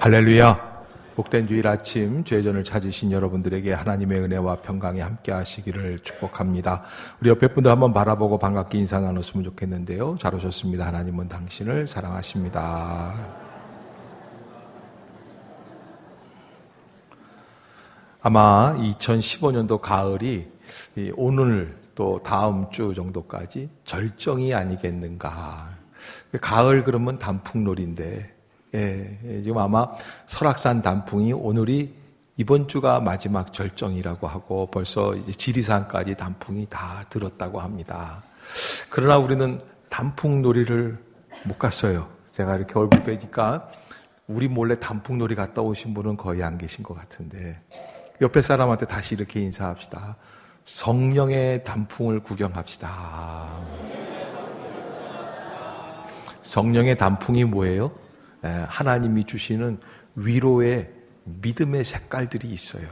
할렐루야. 복된 주일 아침 죄전을 찾으신 여러분들에게 하나님의 은혜와 평강이 함께 하시기를 축복합니다. 우리 옆에 분들 한번 바라보고 반갑게 인사 나눴으면 좋겠는데요. 잘 오셨습니다. 하나님은 당신을 사랑하십니다. 아마 2015년도 가을이 오늘 또 다음 주 정도까지 절정이 아니겠는가. 가을 그러면 단풍놀이인데 지금 아마 설악산 단풍이 오늘이 이번 주가 마지막 절정이라고 하고 벌써 이제 지리산까지 단풍이 다 들었다고 합니다. 그러나 우리는 단풍놀이를 못 갔어요. 제가 이렇게 얼굴 빼니까 우리 몰래 단풍놀이 갔다 오신 분은 거의 안 계신 것 같은데 옆에 사람한테 다시 이렇게 인사합시다. 성령의 단풍을 구경합시다. 성령의 단풍이 뭐예요? 하나님이 주시는 위로의 믿음의 색깔들이 있어요.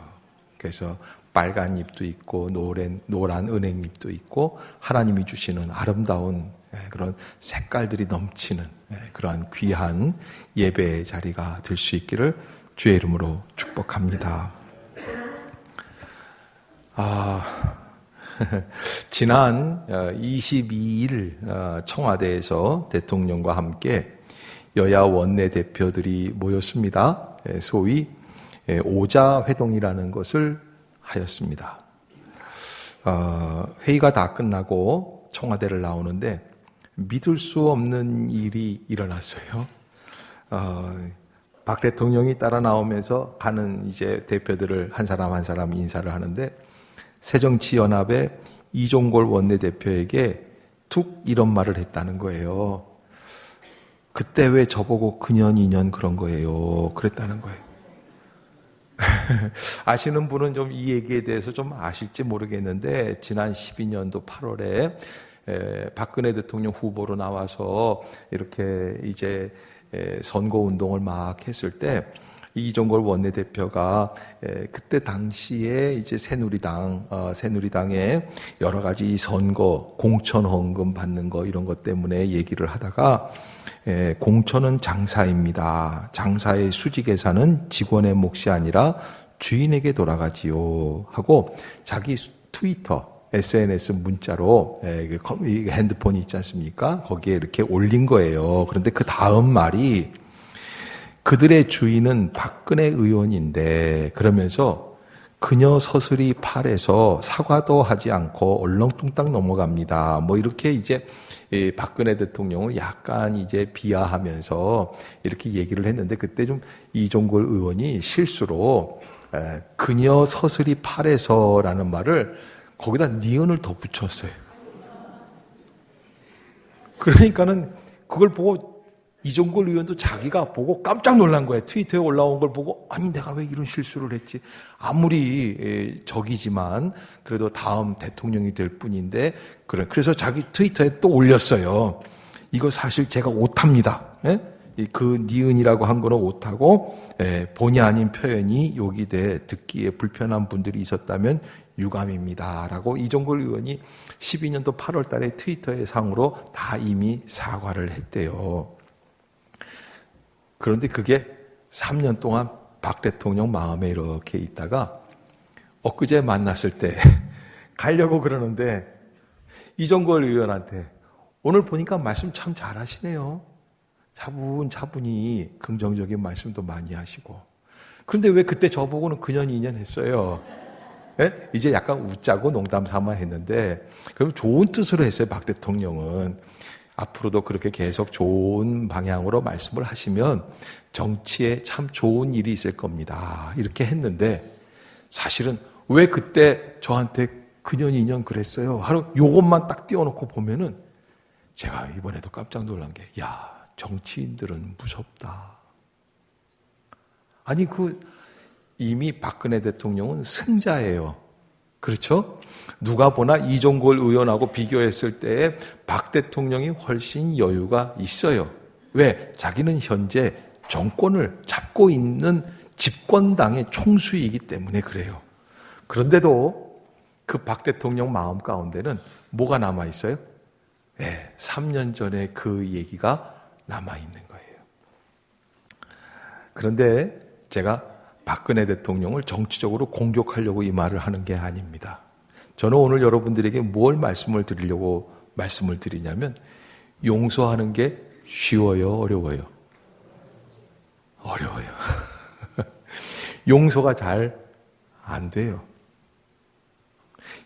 그래서 빨간 잎도 있고 노란 은행잎도 있고 하나님이 주시는 아름다운 그런 색깔들이 넘치는 그러한 귀한 예배의 자리가 될 수 있기를 주의 이름으로 축복합니다. 지난 22일 청와대에서 대통령과 함께 여야 원내대표들이 모였습니다. 소위 오자회동이라는 것을 하였습니다. 회의가 다 끝나고 청와대를 나오는데 믿을 수 없는 일이 일어났어요. 박 대통령이 따라 나오면서 가는 이제 대표들을 한 사람 한 사람 인사를 하는데 새정치연합의 이종걸 원내대표에게 툭 이런 말을 했다는 거예요. 그때 왜 저보고 그년 2년 그런 거예요? 그랬다는 거예요. 아시는 분은 좀 이 얘기에 대해서 좀 아실지 모르겠는데 지난 12년도 8월에 박근혜 대통령 후보로 나와서 이렇게 이제 선거 운동을 막 했을 때 이종걸 원내대표가 그때 당시에 이제 새누리당의 여러 가지 선거 공천 헌금 받는 거 이런 것 때문에 얘기를 하다가 공천은 장사입니다. 장사의 수지 계산은 직원의 몫이 아니라 주인에게 돌아가지요 하고 자기 트위터 SNS 문자로 핸드폰이 있지 않습니까? 거기에 이렇게 올린 거예요. 그런데 그 다음 말이 그들의 주인은 박근혜 의원인데 그러면서 그녀 서슬이 팔에서 사과도 하지 않고 얼렁뚱땅 넘어갑니다. 뭐 이렇게 이제 박근혜 대통령을 약간 이제 비하하면서 이렇게 얘기를 했는데 그때 좀 이종걸 의원이 실수로 그녀 서슬이 팔에서라는 말을 거기다 니은을 더 붙였어요. 그러니까는 그걸 보고 이종걸 의원도 자기가 보고 깜짝 놀란 거예요. 트위터에 올라온 걸 보고 아니 내가 왜 이런 실수를 했지. 아무리 적이지만 그래도 다음 대통령이 될 뿐인데 그래서 자기 트위터에 또 올렸어요. 이거 사실 제가 오타입니다. 그 니은이라고 한 거는 오타고 본의 아닌 표현이 요기돼 듣기에 불편한 분들이 있었다면 유감입니다. 라고 이종걸 의원이 12년도 8월 달에 트위터의 상으로 다 이미 사과를 했대요. 그런데 그게 3년 동안 박 대통령 마음에 이렇게 있다가 엊그제 만났을 때 가려고 그러는데 이종걸 의원한테 오늘 보니까 말씀 참 잘하시네요. 차분히 긍정적인 말씀도 많이 하시고 그런데 왜 그때 저보고는 그년 2년 했어요. 이제 약간 웃자고 농담 삼아 했는데 그럼 좋은 뜻으로 했어요. 박 대통령은. 앞으로도 그렇게 계속 좋은 방향으로 말씀을 하시면 정치에 참 좋은 일이 있을 겁니다. 이렇게 했는데 사실은 왜 그때 저한테 그년 2년 그랬어요? 하루 요것만 딱 띄워놓고 보면은 제가 이번에도 깜짝 놀란 게 정치인들은 무섭다. 아니 이미 박근혜 대통령은 승자예요. 그렇죠? 누가 보나 이종걸 의원하고 비교했을 때에 박 대통령이 훨씬 여유가 있어요. 왜? 자기는 현재 정권을 잡고 있는 집권당의 총수이기 때문에 그래요. 그런데도 그 박 대통령 마음 가운데는 뭐가 남아있어요? 3년 전에 그 얘기가 남아있는 거예요. 그런데 제가 박근혜 대통령을 정치적으로 공격하려고 이 말을 하는 게 아닙니다. 저는 오늘 여러분들에게 뭘 말씀을 드리려고 말씀을 드리냐면, 용서하는 게 쉬워요, 어려워요? 어려워요. 용서가 잘 안 돼요.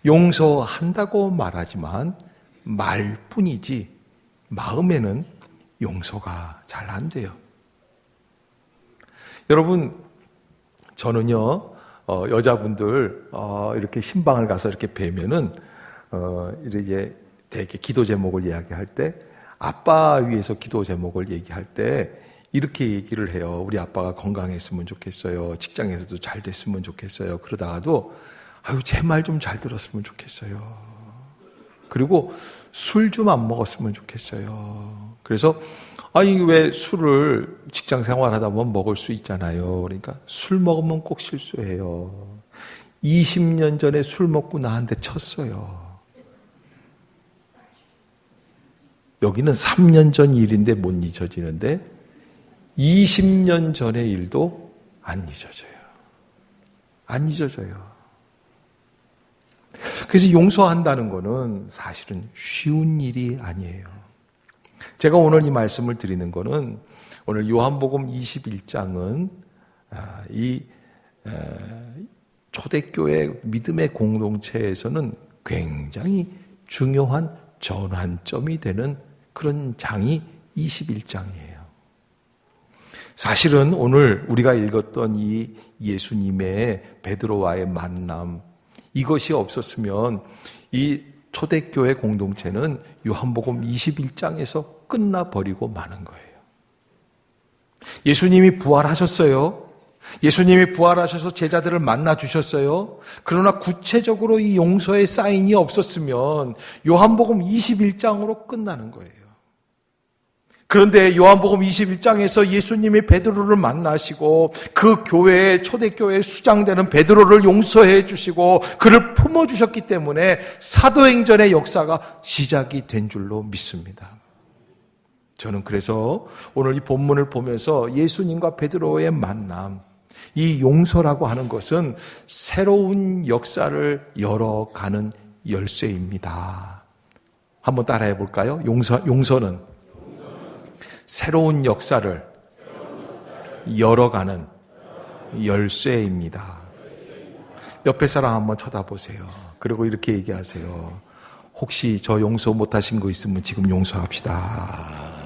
용서한다고 말하지만 말뿐이지 마음에는 용서가 잘 안 돼요. 여러분, 저는요, 여자분들 이렇게 신방을 가서 이렇게 뵈면은 이제 되게 기도 제목을 이야기할 때, 아빠 위해서 기도 제목을 얘기할 때 이렇게 얘기를 해요. 우리 아빠가 건강했으면 좋겠어요. 직장에서도 잘 됐으면 좋겠어요. 그러다가도 아유, 제 말 좀 잘 들었으면 좋겠어요. 그리고 술 좀 안 먹었으면 좋겠어요. 그래서 아니, 왜 술을 직장 생활하다 보면 먹을 수 있잖아요. 그러니까 술 먹으면 꼭 실수해요. 20년 전에 술 먹고 나한테 쳤어요. 여기는 3년 전 일인데 못 잊어지는데 20년 전의 일도 안 잊어져요. 안 잊어져요. 그래서 용서한다는 거는 사실은 쉬운 일이 아니에요. 제가 오늘 이 말씀을 드리는 거는, 오늘 요한복음 21장은 이 초대교회 믿음의 공동체에서는 굉장히 중요한 전환점이 되는 그런 장이 21장이에요. 사실은 오늘 우리가 읽었던 이 예수님의 베드로와의 만남, 이것이 없었으면 이 초대교회 공동체는 요한복음 21장에서 끝나버리고 마는 거예요. 예수님이 부활하셨어요. 예수님이 부활하셔서 제자들을 만나 주셨어요. 그러나 구체적으로 이 용서의 사인이 없었으면 요한복음 21장으로 끝나는 거예요. 그런데 요한복음 21장에서 예수님이 베드로를 만나시고 그 교회의 초대교회의 수장되는 베드로를 용서해 주시고 그를 품어주셨기 때문에 사도행전의 역사가 시작이 된 줄로 믿습니다. 저는 그래서 오늘 이 본문을 보면서 예수님과 베드로의 만남, 이 용서라고 하는 것은 새로운 역사를 열어가는 열쇠입니다. 한번 따라해 볼까요? 용서는 새로운 역사를 열어가는 열쇠입니다. 옆에 사람 한번 쳐다보세요. 그리고 이렇게 얘기하세요. 혹시 저 용서 못하신 거 있으면 지금 용서합시다.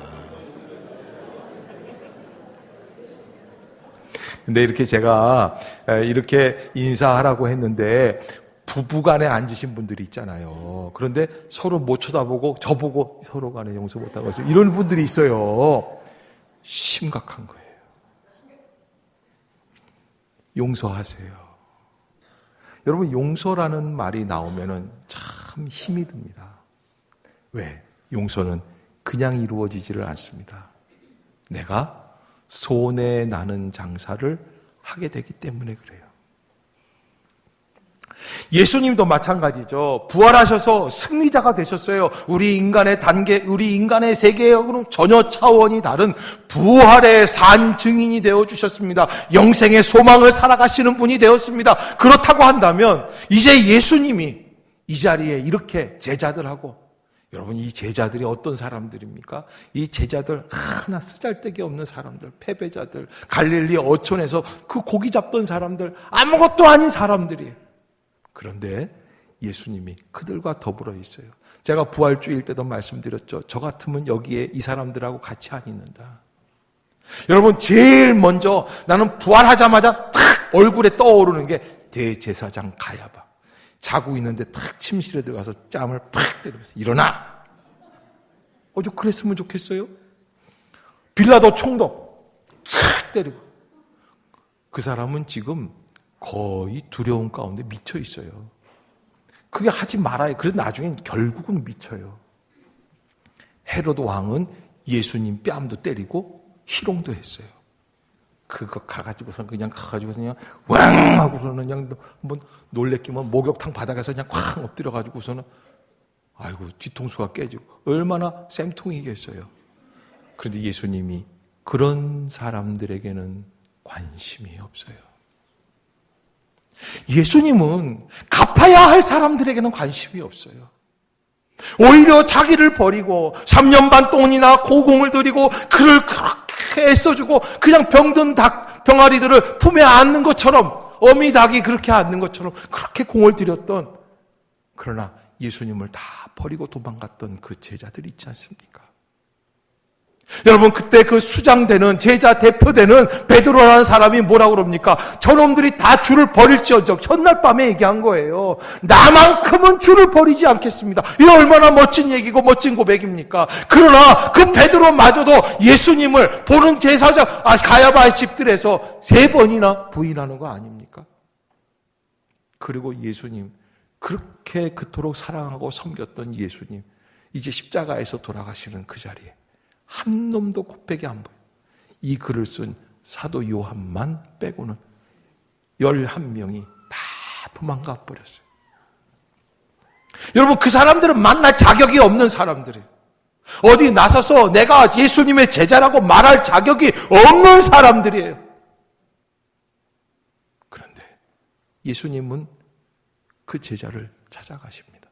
근데 이렇게 제가 이렇게 인사하라고 했는데 부부간에 앉으신 분들이 있잖아요. 그런데 서로 못 쳐다보고 저보고 서로 간에 용서 못하고 이런 분들이 있어요. 심각한 거예요. 용서하세요. 여러분, 용서라는 말이 나오면은 참 힘이 듭니다. 왜? 용서는 그냥 이루어지지를 않습니다. 내가 손에 나는 장사를 하게 되기 때문에 그래요. 예수님도 마찬가지죠. 부활하셔서 승리자가 되셨어요. 우리 인간의 단계, 우리 인간의 세계하고는 전혀 차원이 다른 부활의 산 증인이 되어 주셨습니다. 영생의 소망을 살아가시는 분이 되었습니다. 그렇다고 한다면 이제 예수님이 이 자리에 이렇게 제자들하고, 여러분, 이 제자들이 어떤 사람들입니까? 이 제자들 하나 쓰잘데기 없는 사람들, 패배자들, 갈릴리 어촌에서 그 고기 잡던 사람들, 아무것도 아닌 사람들이에요. 그런데 예수님이 그들과 더불어 있어요. 제가 부활주일 때도 말씀드렸죠. 저 같으면 여기에 이 사람들하고 같이 안 있는다. 여러분, 제일 먼저 나는 부활하자마자 탁 얼굴에 떠오르는 게 대제사장 가야바. 자고 있는데 탁 침실에 들어가서 짬을 팍 때리면서 일어나! 좀 그랬으면 좋겠어요? 빌라도 총독 탁 때리고. 그 사람은 지금 거의 두려움 가운데 미쳐 있어요. 그게 하지 말아요. 그래서 나중엔 결국은 미쳐요. 헤로드 왕은 예수님 뺨도 때리고 희롱도 했어요. 그거 가가지고서 그냥 왕 하고서는 그냥 한번 놀래키면 목욕탕 바닥에서 그냥 쾅 엎드려가지고서는 아이고 뒤통수가 깨지고 얼마나 쌤통이겠어요. 그런데 예수님이 그런 사람들에게는 관심이 없어요. 예수님은 갚아야 할 사람들에게는 관심이 없어요. 오히려 자기를 버리고 3년 반 동안이나 고공을 들이고 그를 그렇게 애써주고 그냥 병든 병아리들을 품에 안는 것처럼, 어미 닭이 그렇게 안는 것처럼 그렇게 공을 들였던, 그러나 예수님을 다 버리고 도망갔던 그 제자들 있지 않습니까? 여러분, 그때 그 수장되는, 제자 대표되는 베드로라는 사람이 뭐라고 그럽니까? 저놈들이 다 주를 버릴지언정, 첫날 밤에 얘기한 거예요. 나만큼은 주를 버리지 않겠습니다. 이 얼마나 멋진 얘기고 멋진 고백입니까? 그러나 그 베드로마저도 예수님을 보는 제사장 가야바의 집들에서 3번이나 부인하는 거 아닙니까? 그리고 예수님, 그렇게 그토록 사랑하고 섬겼던 예수님, 이제 십자가에서 돌아가시는 그 자리에 한 놈도 코빼기 안 보여요. 이 글을 쓴 사도 요한만 빼고는 11명이 다 도망가 버렸어요. 여러분, 그 사람들은 만날 자격이 없는 사람들이에요. 어디 나서서 내가 예수님의 제자라고 말할 자격이 없는 사람들이에요. 그런데 예수님은 그 제자를 찾아가십니다.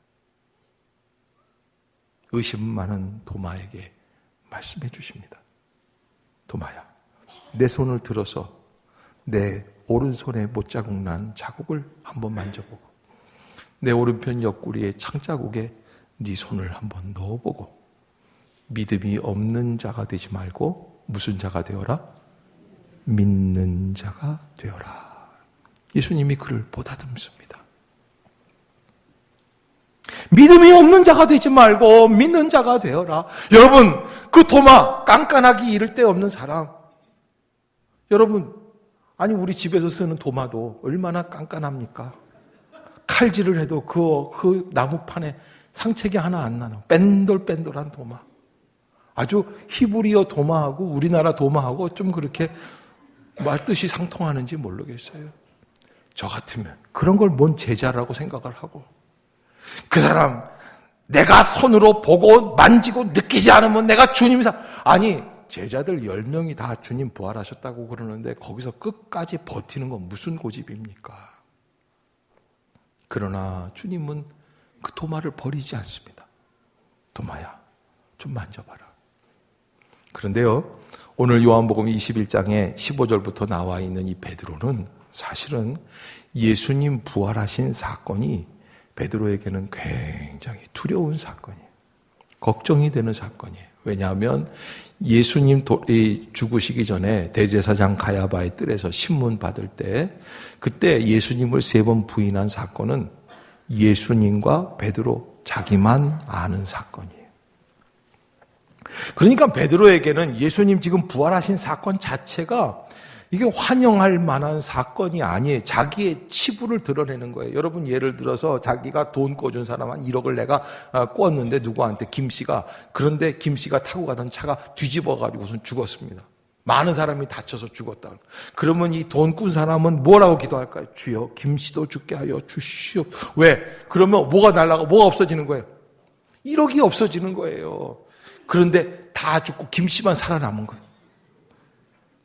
의심 많은 도마에게 말씀해 주십니다. 도마야, 내 손을 들어서 내 오른손에 못자국 난 자국을 한번 만져보고 내 오른편 옆구리에 창자국에 네 손을 한번 넣어보고 믿음이 없는 자가 되지 말고 무슨 자가 되어라? 믿는 자가 되어라. 예수님이 그를 보다듬습니다. 믿음이 없는 자가 되지 말고 믿는 자가 되어라. 여러분, 그 도마, 깐깐하기 이를 데 없는 사람. 여러분, 아니 우리 집에서 쓰는 도마도 얼마나 깐깐합니까? 칼질을 해도 그 나무판에 상책이 하나 안 나요. 뺀돌뺀돌한 도마. 아주 히브리어 도마하고 우리나라 도마하고 좀 그렇게 말뜻이 상통하는지 모르겠어요. 저 같으면 그런 걸 뭔 제자라고 생각을 하고, 그 사람 내가 손으로 보고 만지고 느끼지 않으면 내가 주님이사. 아니, 제자들 10명이 다 주님 부활하셨다고 그러는데 거기서 끝까지 버티는 건 무슨 고집입니까? 그러나 주님은 그 도마를 버리지 않습니다. 도마야, 좀 만져봐라. 그런데요, 오늘 요한복음 21장에 15절부터 나와 있는 이 베드로는 사실은 예수님 부활하신 사건이 베드로에게는 굉장히 두려운 사건이에요. 걱정이 되는 사건이에요. 왜냐하면 예수님 죽으시기 전에 대제사장 가야바의 뜰에서 신문 받을 때, 그때 예수님을 3번 부인한 사건은 예수님과 베드로 자기만 아는 사건이에요. 그러니까 베드로에게는 예수님 지금 부활하신 사건 자체가 이게 환영할 만한 사건이 아니에요. 자기의 치부를 드러내는 거예요. 여러분, 예를 들어서 자기가 돈 꿔준 사람 한 1억을 내가 꿨는데 누구한테, 김씨가. 그런데 김씨가 타고 가던 차가 뒤집어가지고선 죽었습니다. 많은 사람이 다쳐서 죽었다. 그러면 이 돈 꾼 사람은 뭐라고 기도할까요? 주여, 김씨도 죽게 하여 주시오. 왜? 그러면 뭐가 날아가고 뭐가 없어지는 거예요? 1억이 없어지는 거예요. 그런데 다 죽고 김씨만 살아남은 거예요.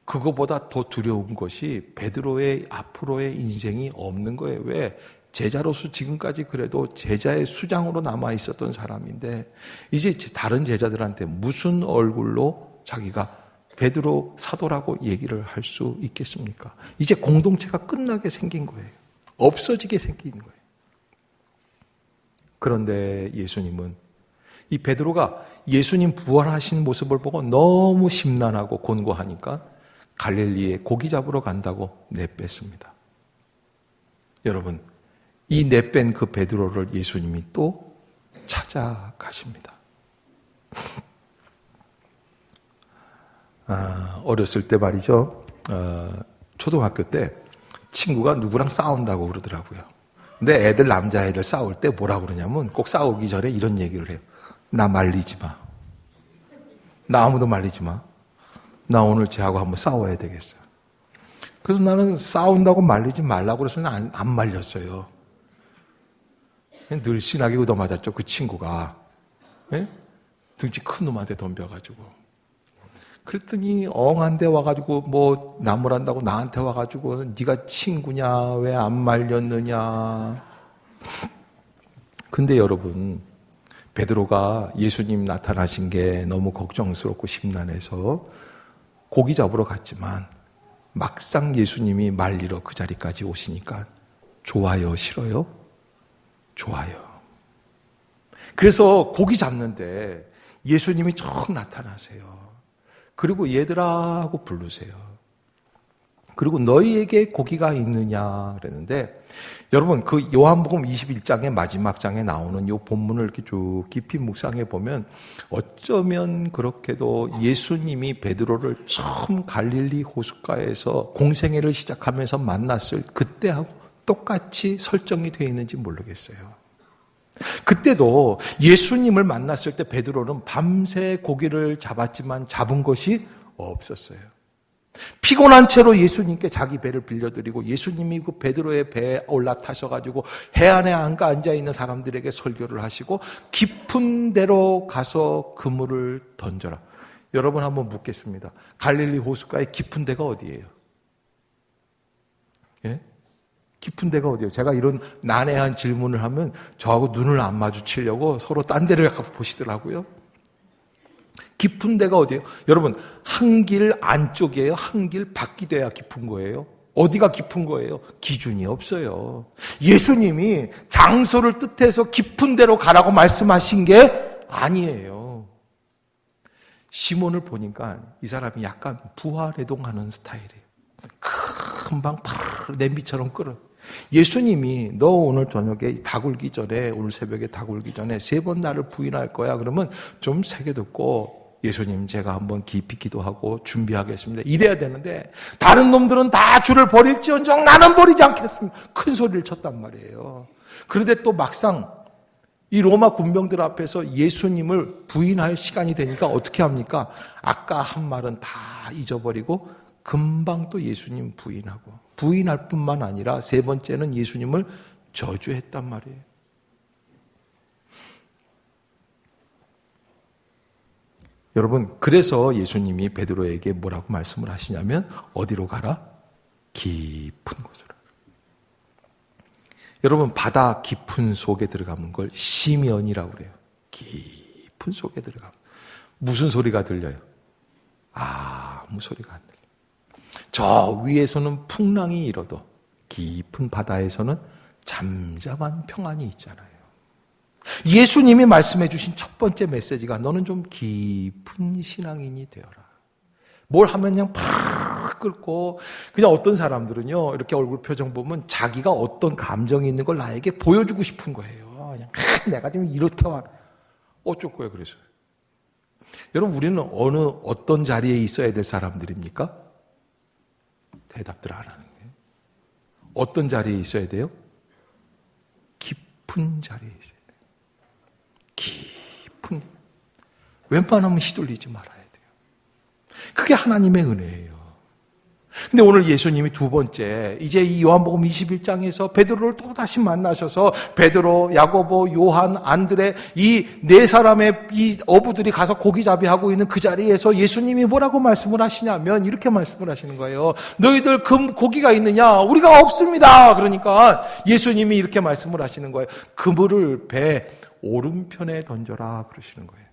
그거보다 더 두려운 것이 베드로의 앞으로의 인생이 없는 거예요. 왜? 제자로서 지금까지 그래도 제자의 수장으로 남아 있었던 사람인데 이제 다른 제자들한테 무슨 얼굴로 자기가 베드로 사도라고 얘기를 할 수 있겠습니까? 이제 공동체가 끝나게 생긴 거예요. 없어지게 생긴 거예요. 그런데 예수님은 이 베드로가 예수님 부활하신 모습을 보고 너무 심란하고 곤고하니까 갈릴리에 고기 잡으러 간다고 내뺐습니다. 여러분, 이 내뺀 그 베드로를 예수님이 또 찾아가십니다. 어렸을 때 말이죠. 초등학교 때 친구가 누구랑 싸운다고 그러더라고요. 근데 남자애들 싸울 때 뭐라고 그러냐면 꼭 싸우기 전에 이런 얘기를 해요. 나 말리지 마. 나 아무도 말리지 마. 나 오늘 쟤하고 한번 싸워야 되겠어요. 그래서 나는 싸운다고 말리지 말라고 그래서 안 말렸어요. 늘 신나게 얻어맞았죠, 그 친구가. 네? 등치 큰 놈한테 덤벼가지고. 그랬더니 엉한데 와가지고 뭐 나무란다고 나한테 와가지고 네가 친구냐 왜 안 말렸느냐. 근데 여러분, 베드로가 예수님 나타나신 게 너무 걱정스럽고 심란해서 고기 잡으러 갔지만 막상 예수님이 말리러 그 자리까지 오시니까 좋아요, 싫어요? 좋아요. 그래서 고기 잡는데 예수님이 척 나타나세요. 그리고 얘들아 하고 부르세요. 그리고 너희에게 고기가 있느냐 그랬는데, 여러분 그 요한복음 21장의 마지막 장에 나오는 요 본문을 이렇게 쭉 깊이 묵상해 보면 어쩌면 그렇게도 예수님이 베드로를 처음 갈릴리 호숫가에서 공생애를 시작하면서 만났을 그때하고 똑같이 설정이 되어 있는지 모르겠어요. 그때도 예수님을 만났을 때 베드로는 밤새 고기를 잡았지만 잡은 것이 없었어요. 피곤한 채로 예수님께 자기 배를 빌려드리고 예수님이 그 베드로의 배에 올라타셔가지고 해안에 안가 앉아있는 사람들에게 설교를 하시고 깊은 데로 가서 그물을 던져라. 여러분 한번 묻겠습니다. 갈릴리 호숫가의 깊은 데가 어디예요? 예? 깊은 데가 어디예요? 제가 이런 난해한 질문을 하면 저하고 눈을 안 마주치려고 서로 딴 데를 약간 보시더라고요. 깊은 데가 어디예요? 여러분, 한 길 안쪽이에요? 한 길 밖이 돼야 깊은 거예요? 어디가 깊은 거예요? 기준이 없어요. 예수님이 장소를 뜻해서 깊은 데로 가라고 말씀하신 게 아니에요. 시몬을 보니까 이 사람이 약간 부활해동하는 스타일이에요. 금방 냄비처럼 끓어. 예수님이 너 오늘 저녁에 다 굴기 전에, 오늘 새벽에 다 굴기 전에 3번 나를 부인할 거야. 그러면 좀 새겨 듣고 예수님 제가 한번 깊이 기도하고 준비하겠습니다. 이래야 되는데 다른 놈들은 다 주를 버릴지언정 나는 버리지 않겠습니다. 큰 소리를 쳤단 말이에요. 그런데 또 막상 이 로마 군병들 앞에서 예수님을 부인할 시간이 되니까 어떻게 합니까? 아까 한 말은 다 잊어버리고 금방 또 예수님 부인할 뿐만 아니라 3번째는 예수님을 저주했단 말이에요. 여러분, 그래서 예수님이 베드로에게 뭐라고 말씀을 하시냐면 어디로 가라? 깊은 곳으로. 여러분, 바다 깊은 속에 들어가는 걸 심연이라고 그래요. 깊은 속에 들어가면 무슨 소리가 들려요? 아무 소리가 안 들려요. 저 위에서는 풍랑이 일어도 깊은 바다에서는 잠잠한 평안이 있잖아요. 예수님이 말씀해 주신 첫 번째 메시지가 너는 좀 깊은 신앙인이 되어라. 뭘 하면 그냥 팍 끓고, 그냥 어떤 사람들은요, 이렇게 얼굴 표정 보면 자기가 어떤 감정이 있는 걸 나에게 보여주고 싶은 거예요. 그냥 내가 지금 이렇게 막 어쩔 거예요, 그래서. 여러분, 우리는 어떤 자리에 있어야 될 사람들입니까? 대답들 안 하는 거예요. 어떤 자리에 있어야 돼요? 깊은 자리에 있어야 돼요. 깊은, 웬만하면 휘둘리지 말아야 돼요. 그게 하나님의 은혜예요. 근데 오늘 예수님이 두 번째, 이제 이 요한복음 21장에서 베드로를 또 다시 만나셔서 베드로, 야고보, 요한, 안드레 이 4사람의 이 어부들이 가서 고기잡이하고 있는 그 자리에서 예수님이 뭐라고 말씀을 하시냐면 이렇게 말씀을 하시는 거예요. 너희들 고기가 있느냐? 우리가 없습니다. 그러니까 예수님이 이렇게 말씀을 하시는 거예요. 그물을 배 오른편에 던져라 그러시는 거예요.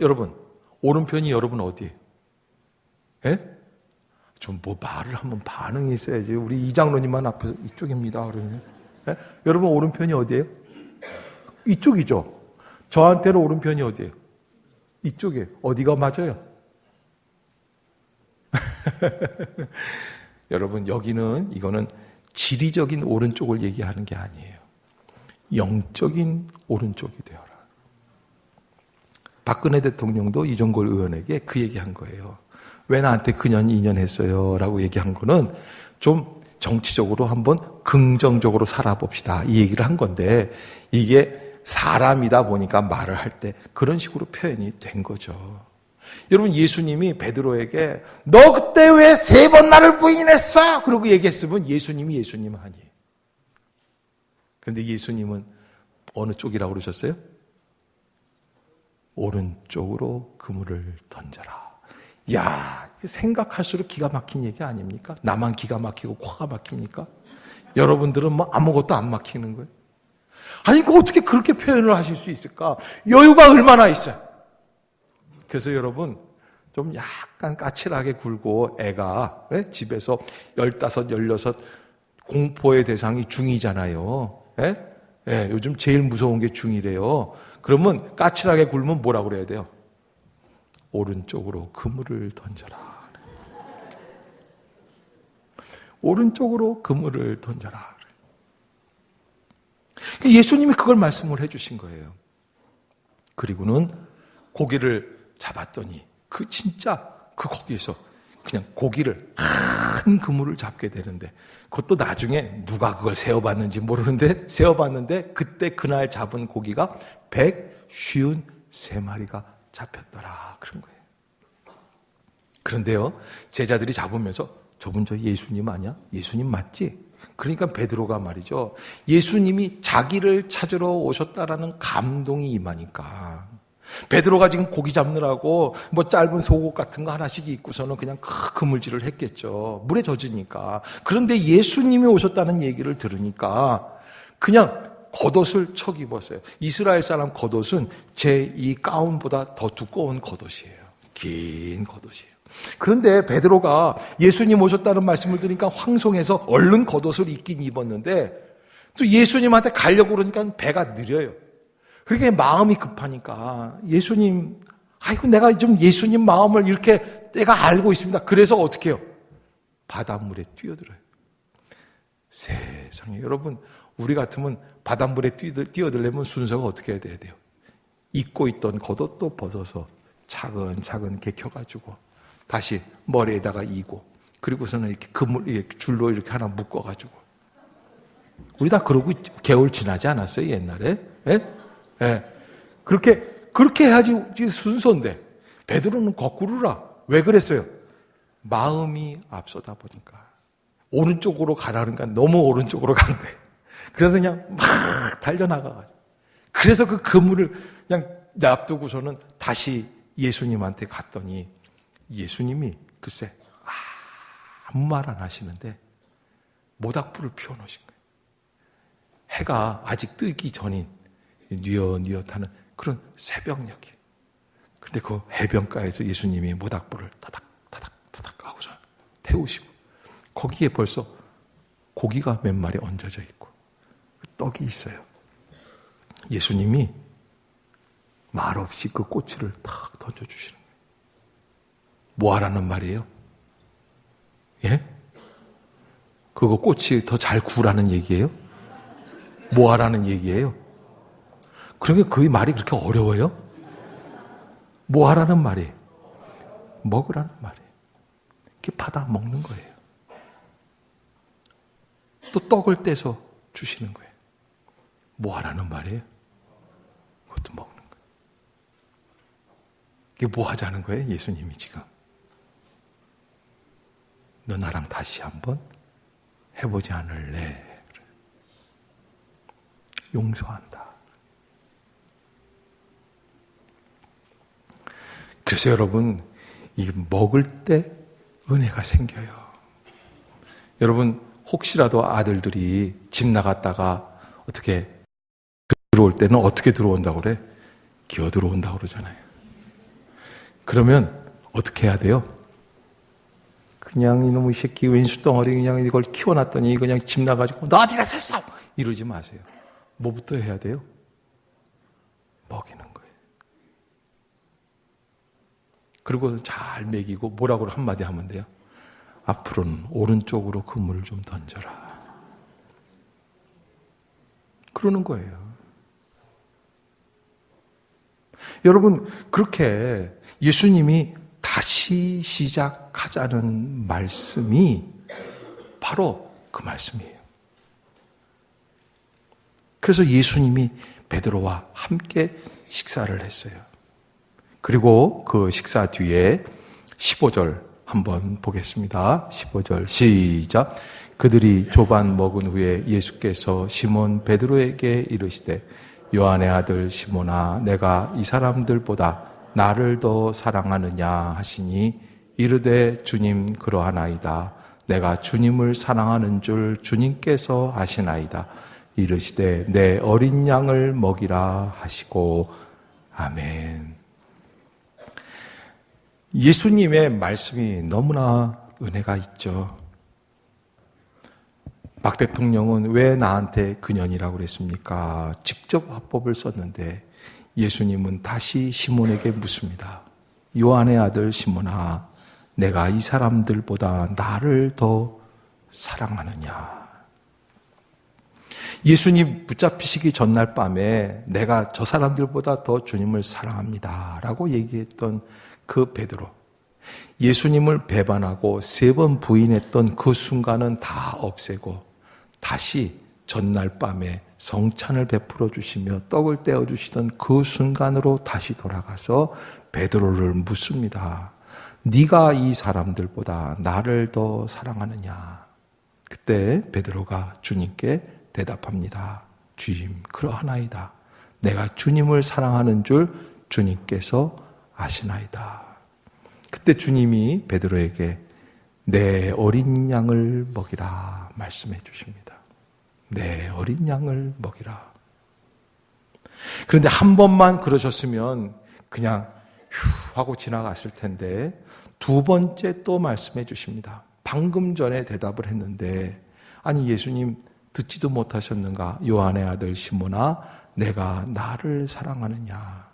여러분, 오른편이 여러분 어디예요? 예? 좀 뭐 말을 하면 반응이 있어야지. 우리 이장로님만 앞에서 이쪽입니다. 그러면. 예? 여러분 오른편이 어디예요? 이쪽이죠. 저한테는 오른편이 어디예요? 이쪽에. 어디가 맞아요? 여러분 이거는 지리적인 오른쪽을 얘기하는 게 아니에요. 영적인 오른쪽이 되어라. 박근혜 대통령도 이종걸 의원에게 그 얘기한 거예요. 왜 나한테 그년 2년 했어요? 라고 얘기한 거는 좀 정치적으로 한번 긍정적으로 살아봅시다. 이 얘기를 한 건데 이게 사람이다 보니까 말을 할 때 그런 식으로 표현이 된 거죠. 여러분 예수님이 베드로에게 너 그때 왜 3번 나를 부인했어? 그러고 얘기했으면 예수님은 아니에요. 그런데 예수님은 어느 쪽이라고 그러셨어요? 오른쪽으로 그물을 던져라. 야, 생각할수록 기가 막힌 얘기 아닙니까? 나만 기가 막히고 코가 막힙니까? 여러분들은 뭐 아무것도 안 막히는 거예요. 아니, 어떻게 그렇게 표현을 하실 수 있을까? 여유가 얼마나 있어요. 그래서 여러분, 좀 약간 까칠하게 굴고 애가 집에서 15, 16 공포의 대상이 중2잖아요. 요즘 제일 무서운 게 중2래요. 그러면 까칠하게 굴면 뭐라고 그래야 돼요? 오른쪽으로 그물을 던져라. 오른쪽으로 그물을 던져라. 예수님이 그걸 말씀을 해주신 거예요. 그리고는 고기를 잡았더니 진짜 거기에서 그냥 고기를 큰 그물을 잡게 되는데, 그것도 나중에 누가 그걸 세어봤는지 모르는데 세어봤는데 그때 그날 잡은 고기가 153마리가 잡혔더라, 그런 거예요. 그런데요, 제자들이 잡으면서 저분 저 예수님 아니야? 예수님 맞지? 그러니까 베드로가 말이죠, 예수님이 자기를 찾으러 오셨다라는 감동이 임하니까, 베드로가 지금 고기 잡느라고 뭐 짧은 속옷 같은 거 하나씩 입고서는 그냥 그물질을 했겠죠. 물에 젖으니까. 그런데 예수님이 오셨다는 얘기를 들으니까 그냥 겉옷을 척 입었어요. 이스라엘 사람 겉옷은 제 이 가운보다 더 두꺼운 겉옷이에요. 긴 겉옷이에요. 그런데 베드로가 예수님 오셨다는 말씀을 들으니까 황송해서 얼른 겉옷을 입긴 입었는데, 또 예수님한테 가려고 그러니까 배가 느려요. 그러니까 마음이 급하니까 예수님, 아이고 내가 좀 예수님 마음을 이렇게 내가 알고 있습니다. 그래서 어떻게 해요? 바닷물에 뛰어들어요. 세상에, 여러분, 우리 같으면 바닷물에 뛰어들려면 순서가 어떻게 해야 돼요? 입고 있던 겉옷도 벗어서 차근차근 개켜가지고 다시 머리에다가 이고, 그리고서는 이렇게 이렇게 줄로 이렇게 하나 묶어가지고. 우리 다 그러고 개월 지나지 않았어요, 옛날에? 그렇게 해야지 순서인데, 베드로는 거꾸로라. 왜 그랬어요? 마음이 앞서다 보니까. 오른쪽으로 가라니까 너무 오른쪽으로 간 거예요. 그래서 그냥 막 달려나가가지고. 그래서 그 그물을 그냥 놔두고서는 다시 예수님한테 갔더니, 예수님이 글쎄 아무 말 안 하시는데 모닥불을 피워놓으신 거예요. 해가 아직 뜨기 전인 뉘엿뉘엿하는 그런 새벽녘이에요. 근데 그 해변가에서 예수님이 모닥불을 타닥타닥타닥 하고서 태우시고, 거기에 벌써 고기가 몇 마리 얹어져 있고 떡이 있어요. 예수님이 말없이 그 꼬치를 탁 던져주시는 거예요. 뭐 하라는 말이에요? 예? 그거 꼬치 더 잘 구라는 얘기예요? 뭐 하라는 얘기예요? 그러니까 그 말이 그렇게 어려워요? 뭐 하라는 말이에요? 먹으라는 말이에요. 이렇게 받아 먹는 거예요. 또 떡을 떼서 주시는 거예요. 뭐 하라는 말이에요? 그것도 먹는 거예요. 이게 뭐 하자는 거예요? 예수님이 지금. 너 나랑 다시 한번 해보지 않을래? 용서한다. 그래서 여러분, 이 먹을 때 은혜가 생겨요. 여러분, 혹시라도 아들들이 집 나갔다가 어떻게 들어올 때는 어떻게 들어온다고 그래? 기어 들어온다고 그러잖아요. 그러면 어떻게 해야 돼요? 그냥 이놈의 새끼 왼수 덩어리 그냥 이걸 키워놨더니 그냥 집 나가지고 너 어디 갔었어? 이러지 마세요. 뭐부터 해야 돼요? 먹이는 거예요. 그리고 잘 먹이고 뭐라고 한마디 하면 돼요? 앞으로는 오른쪽으로 그물을 좀 던져라. 그러는 거예요. 여러분, 그렇게 예수님이 다시 시작하자는 말씀이 바로 그 말씀이에요. 그래서 예수님이 베드로와 함께 식사를 했어요. 그리고 그 식사 뒤에 15절 한번 보겠습니다. 15절 시작. 그들이 조반 먹은 후에 예수께서 시몬 베드로에게 이르시되 요한의 아들 시몬아, 내가 이 사람들보다 나를 더 사랑하느냐 하시니 이르되 주님 그러하나이다. 내가 주님을 사랑하는 줄 주님께서 아시나이다. 이르시되 내 어린 양을 먹이라 하시고. 아멘. 예수님의 말씀이 너무나 은혜가 있죠. 박 대통령은 왜 나한테 근연이라고 그랬습니까? 직접 화법을 썼는데 예수님은 다시 시몬에게 묻습니다. 요한의 아들 시몬아, 내가 이 사람들보다 나를 더 사랑하느냐? 예수님 붙잡히시기 전날 밤에 내가 저 사람들보다 더 주님을 사랑합니다 라고 얘기했던 그 베드로, 예수님을 배반하고 3번 부인했던 그 순간은 다 없애고 다시 전날 밤에 성찬을 베풀어 주시며 떡을 떼어 주시던 그 순간으로 다시 돌아가서 베드로를 묻습니다. 네가 이 사람들보다 나를 더 사랑하느냐? 그때 베드로가 주님께 대답합니다. 주님, 그러하나이다. 내가 주님을 사랑하는 줄 주님께서 아시나이다. 그때 주님이 베드로에게 내 어린 양을 먹이라 말씀해 주십니다. 내 어린 양을 먹이라. 그런데 한 번만 그러셨으면 그냥 휴 하고 지나갔을 텐데 2번째 또 말씀해 주십니다. 방금 전에 대답을 했는데 아니 예수님 듣지도 못하셨는가? 요한의 아들 시몬아, 내가 나를 사랑하느냐?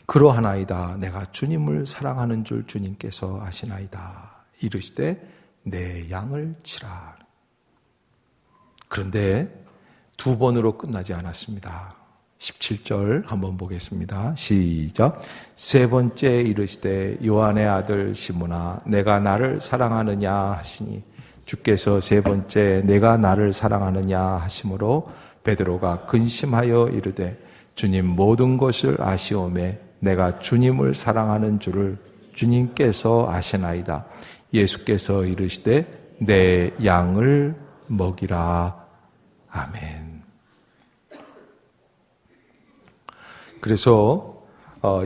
그러하나이다. 내가 주님을 사랑하는 줄 주님께서 아시나이다. 이르시되 내 양을 치라. 그런데 2번으로 끝나지 않았습니다. 17절 한번 보겠습니다. 시작. 3번째 이르시되 요한의 아들 시몬아, 내가 나를 사랑하느냐 하시니 주께서 3번째 내가 나를 사랑하느냐 하심으로 베드로가 근심하여 이르되 주님 모든 것을 아시오매 내가 주님을 사랑하는 줄을 주님께서 아시나이다. 예수께서 이르시되 내 양을 먹이라. 아멘. 그래서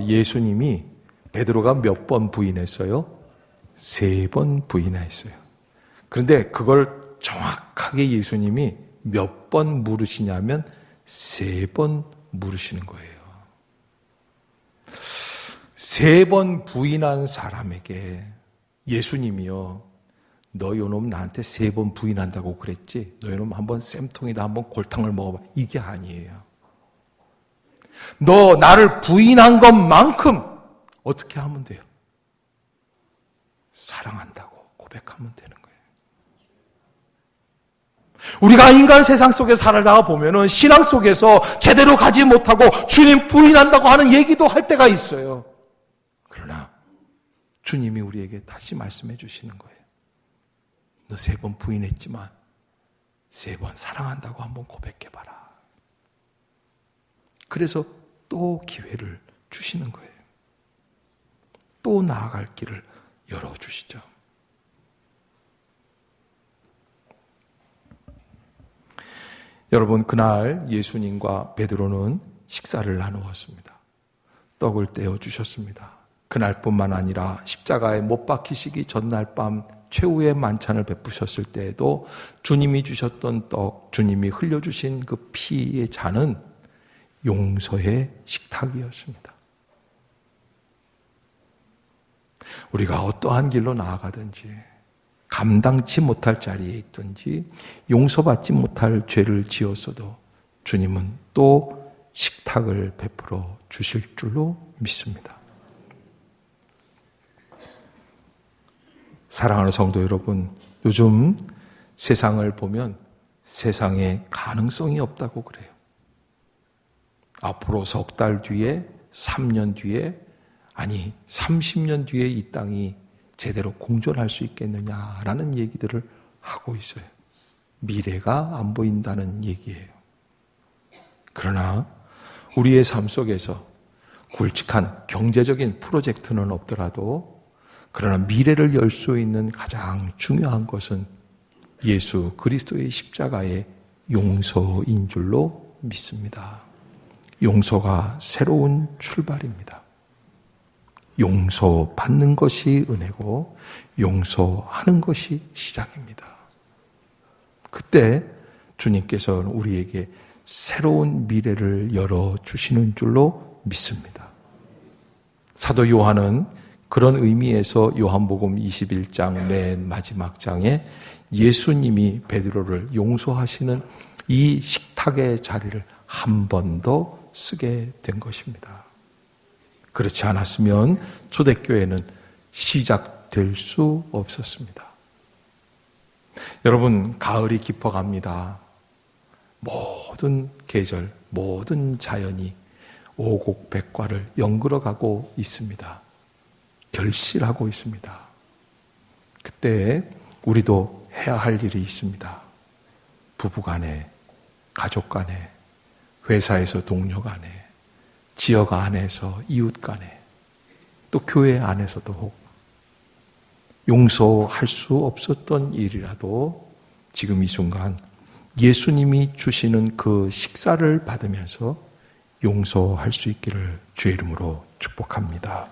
예수님이 베드로가 몇 번 부인했어요? 3번 부인했어요. 그런데 그걸 정확하게 예수님이 몇 번 물으시냐면 3번 물으시는 거예요. 3번 부인한 사람에게 예수님이요, 너 요놈 나한테 3번 부인한다고 그랬지? 너 요놈 한번 쌤통이다 한번 골탕을 먹어봐. 이게 아니에요. 너 나를 부인한 것만큼 어떻게 하면 돼요? 사랑한다고 고백하면 되는 거예요. 우리가 인간 세상 속에 살다가 보면은 신앙 속에서 제대로 가지 못하고 주님 부인한다고 하는 얘기도 할 때가 있어요. 그러나 주님이 우리에게 다시 말씀해 주시는 거예요. 너 3번 부인했지만 3번 사랑한다고 한번 고백해봐라. 그래서 또 기회를 주시는 거예요. 또 나아갈 길을 열어주시죠. 여러분, 그날 예수님과 베드로는 식사를 나누었습니다. 떡을 떼어 주셨습니다. 그날뿐만 아니라 십자가에 못 박히시기 전날 밤 최후의 만찬을 베푸셨을 때에도 주님이 주셨던 떡, 주님이 흘려주신 그 피의 잔은 용서의 식탁이었습니다. 우리가 어떠한 길로 나아가든지 감당치 못할 자리에 있든지 용서받지 못할 죄를 지었어도 주님은 또 식탁을 베풀어 주실 줄로 믿습니다. 사랑하는 성도 여러분, 요즘 세상을 보면 세상에 가능성이 없다고 그래요. 앞으로 석 달 뒤에, 3년 뒤에, 아니 30년 뒤에 이 땅이 제대로 공존할 수 있겠느냐라는 얘기들을 하고 있어요. 미래가 안 보인다는 얘기예요. 그러나 우리의 삶 속에서 굵직한 경제적인 프로젝트는 없더라도 그러나 미래를 열 수 있는 가장 중요한 것은 예수 그리스도의 십자가의 용서인 줄로 믿습니다. 용서가 새로운 출발입니다. 용서받는 것이 은혜고 용서하는 것이 시작입니다. 그때 주님께서는 우리에게 새로운 미래를 열어주시는 줄로 믿습니다. 사도 요한은 그런 의미에서 요한복음 21장 맨 마지막 장에 예수님이 베드로를 용서하시는 이 식탁의 자리를 한 번 더 쓰게 된 것입니다. 그렇지 않았으면 초대교회는 시작될 수 없었습니다. 여러분, 가을이 깊어갑니다. 모든 계절, 모든 자연이 오곡백과를 연그러가고 있습니다. 결실하고 있습니다. 그때 우리도 해야 할 일이 있습니다. 부부간에, 가족간에, 회사에서 동료간에, 지역 안에서 이웃간에, 또 교회 안에서도 용서할 수 없었던 일이라도 지금 이 순간 예수님이 주시는 그 식사를 받으면서 용서할 수 있기를 주의 이름으로 축복합니다.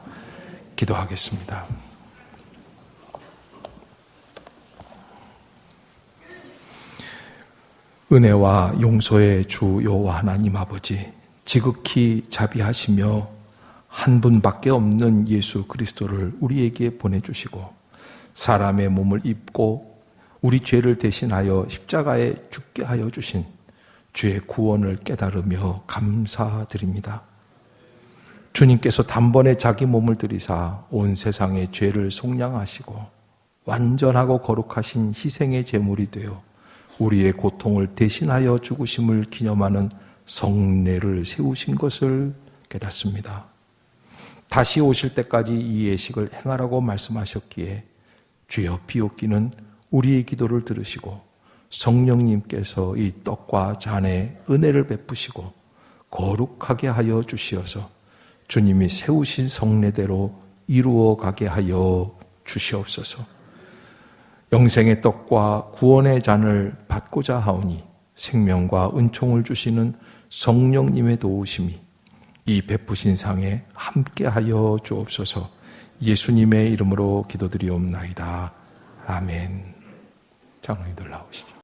기도하겠습니다. 은혜와 용서의 주 여호와 하나님 아버지, 지극히 자비하시며 한 분밖에 없는 예수 그리스도를 우리에게 보내주시고 사람의 몸을 입고 우리 죄를 대신하여 십자가에 죽게 하여 주신 주의 구원을 깨달으며 감사드립니다. 주님께서 단번에 자기 몸을 들이사 온 세상의 죄를 속량하시고 완전하고 거룩하신 희생의 제물이 되어 우리의 고통을 대신하여 죽으심을 기념하는 성례를 세우신 것을 깨닫습니다. 다시 오실 때까지 이 예식을 행하라고 말씀하셨기에 주여 비옵기는 우리의 기도를 들으시고 성령님께서 이 떡과 잔에 은혜를 베푸시고 거룩하게 하여 주시어서 주님이 세우신 성례대로 이루어 가게 하여 주시옵소서. 영생의 떡과 구원의 잔을 받고자 하오니 생명과 은총을 주시는 성령님의 도우심이 이 베푸신 상에 함께하여 주옵소서. 예수님의 이름으로 기도드리옵나이다. 아멘. 장로님들 나오시죠.